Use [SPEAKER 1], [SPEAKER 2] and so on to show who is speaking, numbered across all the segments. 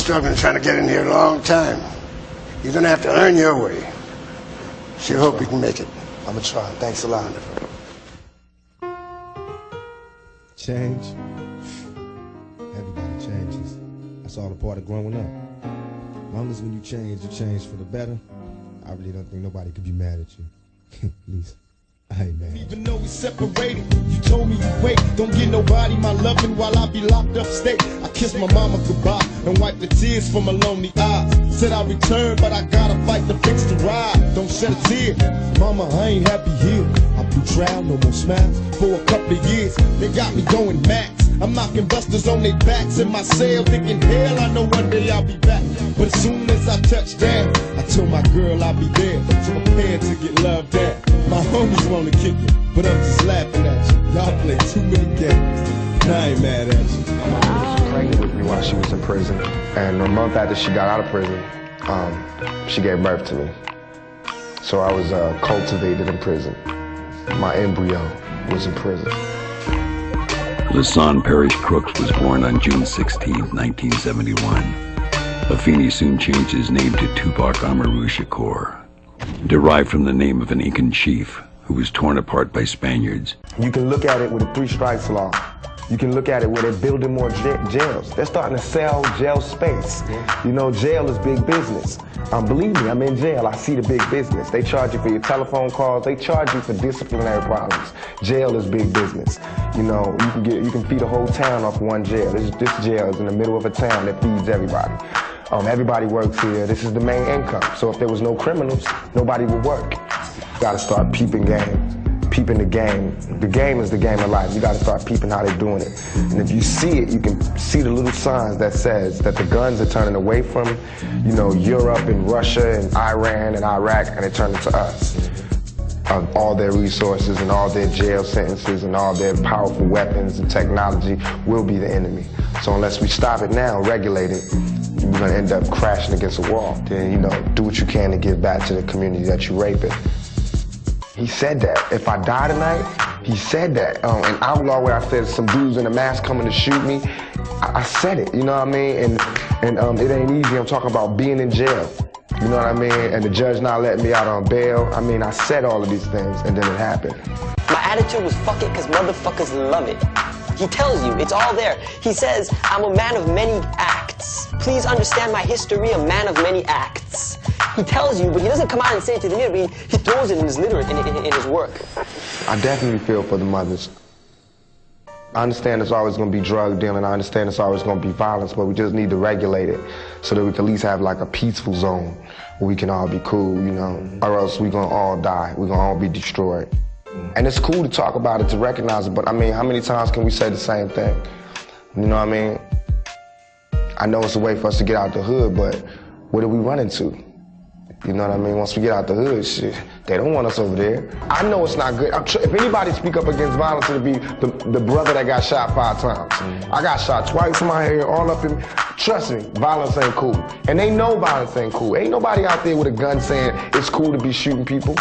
[SPEAKER 1] struggling trying to get in here a long time. You're gonna have to earn your way. Sure hope you can make it.
[SPEAKER 2] I'm gonna try. Thanks a lot.
[SPEAKER 3] Change. Everybody changes. That's all a part of growing up. As long as when you change for the better, I really don't think nobody could be mad at you. At least, I ain't mad.
[SPEAKER 4] Even though we separated, you told me you wait. Don't get nobody my loving while I be locked up state. I kissed my mama goodbye and wiped the tears from my lonely eyes. Said I'll return, but I gotta fight to fix the ride. Don't shed a tear, mama, I ain't happy here. I blew trial, no more smiles. For a couple of years, they got me going max. I'm knocking busters on their backs in my cell, thinking, hell, I know one day I'll be back. But as soon as I touch down, I told my girl I'll be there, prepared to get loved down. My homies wanna kick it, but I'm just laughing at you. Y'all play too many games, and I ain't mad at you.
[SPEAKER 2] She was pregnant with me while she was in prison, and a month after she got out of prison, she gave birth to me. So I was cultivated in prison. My embryo was in prison.
[SPEAKER 5] Lasan Parrish Crooks was born on June 16, 1971. Afeni soon changed his name to Tupac Amaru Shakur, derived from the name of an Incan chief who was torn apart by Spaniards.
[SPEAKER 2] You can look at it with a 3 strikes law. You can look at it where they're building more jails. They're starting to sell jail space. You know, jail is big business. Believe me, I'm in jail. I see the big business. They charge you for your telephone calls. They charge you for disciplinary problems. Jail is big business. You know, you can feed a whole town off one jail. This jail is in the middle of a town that feeds everybody. Everybody works here. This is the main income. So if there was no criminals, nobody would work. You gotta start peeping game. Peeping the game. The game is the game of life. You gotta start peeping how they're doing it. And if you see it, you can see the little signs that says that the guns are turning away from, you know, Europe and Russia and Iran and Iraq, and they're turning to us. All their resources and all their jail sentences and all their powerful weapons and technology will be the enemy. So unless we stop it now, regulate it, we're gonna end up crashing against a wall. Then, you know, do what you can to give back to the community that you raped. He said that. If I die tonight, he said that. An outlaw where I said some dudes in a mask coming to shoot me, I said it, you know what I mean? And it ain't easy. I'm talking about being in jail, you know what I mean? And the judge not letting me out on bail. I mean, I said all of these things and then it happened.
[SPEAKER 6] My attitude was fuck it because motherfuckers love it. He tells you, it's all there. He says, I'm a man of many acts. Please understand my history, a man of many acts. He tells you, but he doesn't come out and say it to the media. He throws it in his literature, in his work.
[SPEAKER 2] I definitely feel for the mothers. I understand there's always going to be drug dealing. I understand there's always going to be violence, but we just need to regulate it so that we can at least have like a peaceful zone where we can all be cool, you know, or else we're going to all die. We're going to all be destroyed. And it's cool to talk about it, to recognize it, but I mean, how many times can we say the same thing? You know what I mean? I know it's a way for us to get out the hood, but what do we run into? You know what I mean? Once we get out the hood, shit, they don't want us over there. I know it's not good. If anybody speak up against violence, it'll be the brother that got shot 5 times. I got shot twice in my head, all up in. Trust me, violence ain't cool. And they know violence ain't cool. Ain't nobody out there with a gun saying it's cool to be shooting people.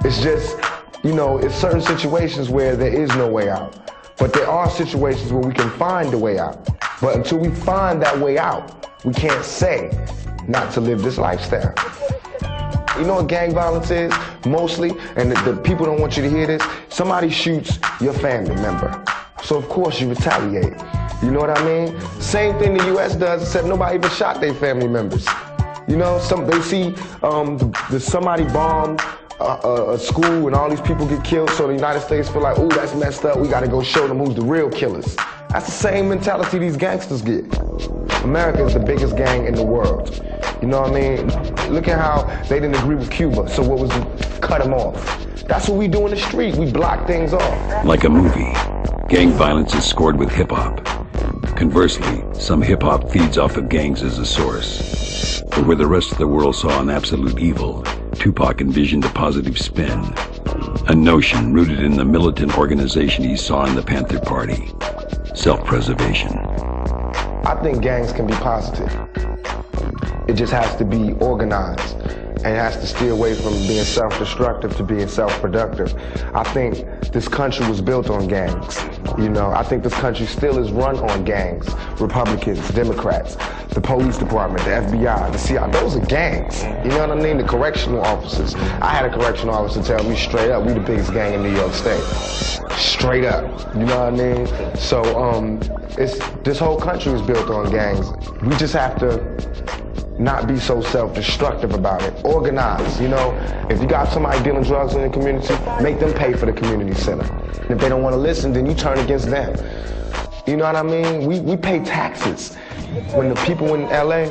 [SPEAKER 2] It's just, you know, it's certain situations where there is no way out. But there are situations where we can find a way out. But until we find that way out, we can't say not to live this lifestyle. You know what gang violence is, mostly, and the people don't want you to hear this? Somebody shoots your family member. So of course you retaliate. You know what I mean? Same thing the US does, except nobody even shot their family members. You know, they see somebody bombed a school and all these people get killed, so the United States feel like, ooh, that's messed up, we gotta go show them who's the real killers. That's the same mentality these gangsters get. America is the biggest gang in the world. You know what I mean? Look at how they didn't agree with Cuba, so what was it? Cut them off. That's what we do in the street, we block things off.
[SPEAKER 5] Like a movie, gang violence is scored with hip-hop. Conversely, some hip-hop feeds off of gangs as a source. But where the rest of the world saw an absolute evil, Tupac envisioned a positive spin. A notion rooted in the militant organization he saw in the Panther Party. Self-preservation.
[SPEAKER 2] I think gangs can be positive. It just has to be organized. and it has to steer away from being self-destructive to being self-productive. I think this country was built on gangs. You know, I think this country still is run on gangs. Republicans, Democrats, the police department, the FBI, the CIA, those are gangs. You know what I mean? The correctional officers. I had a correctional officer tell me straight up, we the biggest gang in New York State. Straight up, you know what I mean? So, this whole country is built on gangs. We just have to not be so self-destructive about it. Organize, you know? If you got somebody dealing drugs in the community, make them pay for the community center. And if they don't want to listen, then you turn against them. You know what I mean? We pay taxes. When the people in LA,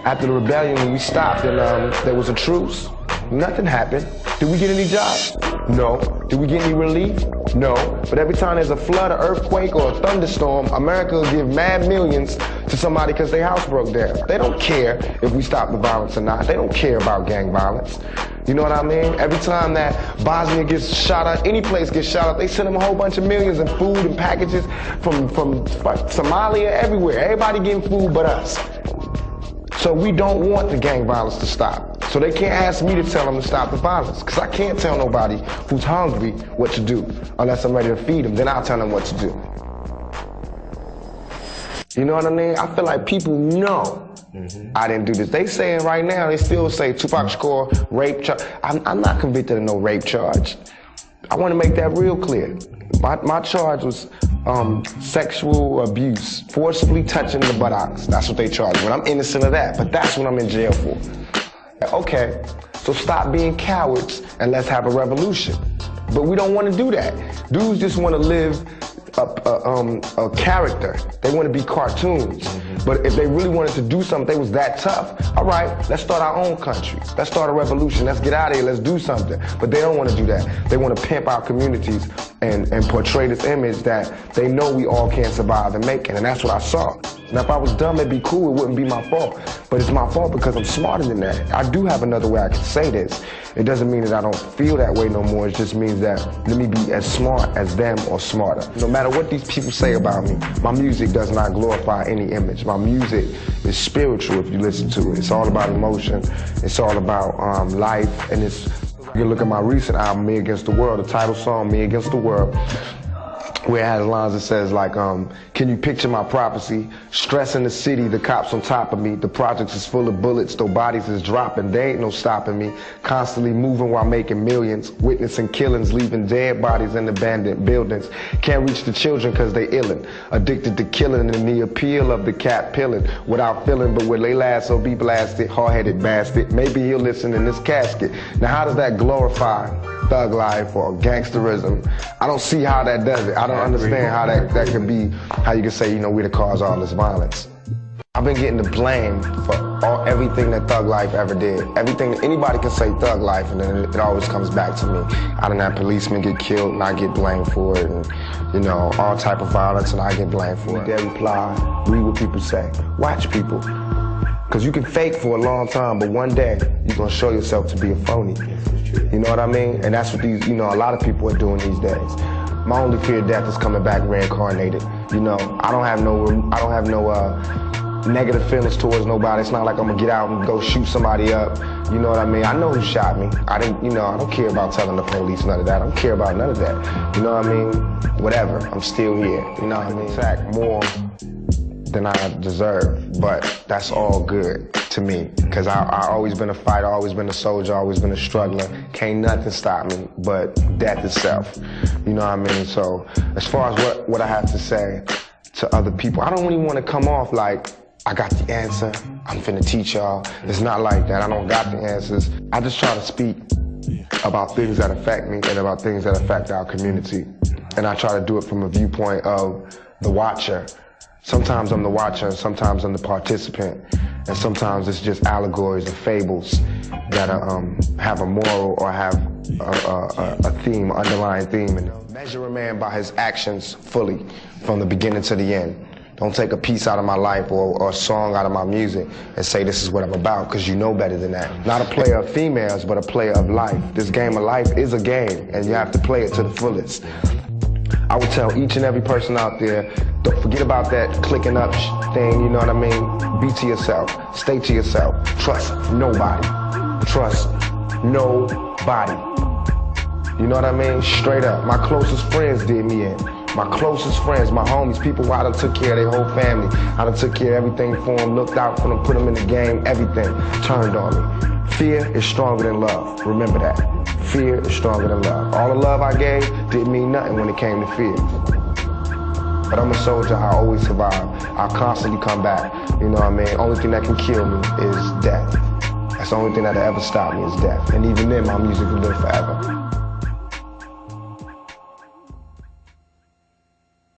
[SPEAKER 2] after the rebellion, when we stopped and there was a truce, nothing happened. Did we get any jobs? No. Did we get any relief? No. But every time there's a flood, an earthquake, or a thunderstorm, America will give mad millions to somebody because their house broke down. They don't care if we stop the violence or not. They don't care about gang violence. You know what I mean? Every time that Bosnia gets shot up, any place gets shot up, they send them a whole bunch of millions in food and packages from Somalia, everywhere. Everybody getting food but us. So we don't want the gang violence to stop. So they can't ask me to tell them to stop the violence, because I can't tell nobody who's hungry what to do unless I'm ready to feed them. Then I'll tell them what to do. You know what I mean? I feel like people know I didn't do this. They saying right now, they still say Tupac Shakur, rape charge. I'm not convicted of no rape charge. I want to make that real clear. My charge was sexual abuse, forcibly touching the buttocks. That's what they charged me. I'm innocent of that, but that's what I'm in jail for. Okay, so stop being cowards and let's have a revolution. But we don't want to do that. Dudes just want to live a character. They want to be cartoons. But if they really wanted to do something, they was that tough. All right, let's start our own country. Let's start a revolution. Let's get out of here. Let's do something. But they don't want to do that. They want to pimp our communities and portray this image that they know we all can't survive and make it. And that's what I saw. Now, if I was dumb, it'd be cool. It wouldn't be my fault. But it's my fault because I'm smarter than that. I do have another way I can say this. It doesn't mean that I don't feel that way no more. It just means that let me be as smart as them or smarter. No matter what these people say about me, my music does not glorify any image. My music is spiritual if you listen to it. It's all about emotion. It's all about life. And you can look at my recent album, Me Against the World, the title song, Me Against the World, where it has lines that says like, can you picture my prophecy? Stress in the city, the cops on top of me. The projects is full of bullets, though bodies is dropping. They ain't no stopping me. Constantly moving while making millions. Witnessing killings, leaving dead bodies in abandoned buildings. Can't reach the children cause they illin'. Addicted to killing and the appeal of the cat pilling. Without feeling, but when they last, so be blasted. Hard-headed bastard. Maybe he'll listen in this casket. Now how does that glorify thug life or gangsterism? I don't see how that does it. I don't understand how that could be, how you can say, you know, we the cause of all this violence. I've been getting the blame for everything that thug life ever did. Everything, anybody can say thug life and then it always comes back to me. I done had policemen get killed and I get blamed for it, and you know, all type of violence and I get blamed for it. They reply, read what people say, watch people. Cause you can fake for a long time, but one day you're gonna show yourself to be a phony. You know what I mean? And that's what these, you know, a lot of people are doing these days. My only fear of death is coming back reincarnated. You know, I don't have no negative feelings towards nobody. It's not like I'm gonna get out and go shoot somebody up. You know what I mean? I know who shot me. I don't care about telling the police none of that. I don't care about none of that. You know what I mean? Whatever, I'm still here. You know what I mean? Attack more than I deserve, but that's all good to me, because I always been a fighter, always been a soldier, always been a struggler. Can't nothing stop me but death itself. You know what I mean? So as far as what I have to say to other people, I don't really want to come off like I got the answer, I'm finna teach y'all. It's not like that. I don't got the answers. I just try to speak about things that affect me and about things that affect our community. And I try to do it from a viewpoint of the watcher. Sometimes I'm the watcher, sometimes I'm the participant, and sometimes it's just allegories or fables that have a moral or have a theme, underlying theme. And measure a man by his actions fully, from the beginning to the end. Don't take a piece out of my life or a song out of my music and say this is what I'm about, because you know better than that. Not a player of females, but a player of life. This game of life is a game, and you have to play it to the fullest. I would tell each and every person out there, don't forget about that clicking up thing, you know what I mean? Be to yourself, stay to yourself, trust nobody. trust nobody. You know what I mean? Straight up. My closest friends did me in. My closest friends, my homies, people who I done took care of their whole family. I done took care of everything for them, looked out for them, put them in the game, everything turned on me. Fear is stronger than love. Remember that. Fear is stronger than love. All the love I gave didn't mean nothing when it came to fear. But I'm a soldier, I always survive. I constantly come back. You know what I mean? Only thing that can kill me is death. That's the only thing that'll ever stop me is death. And even then, my music will live forever.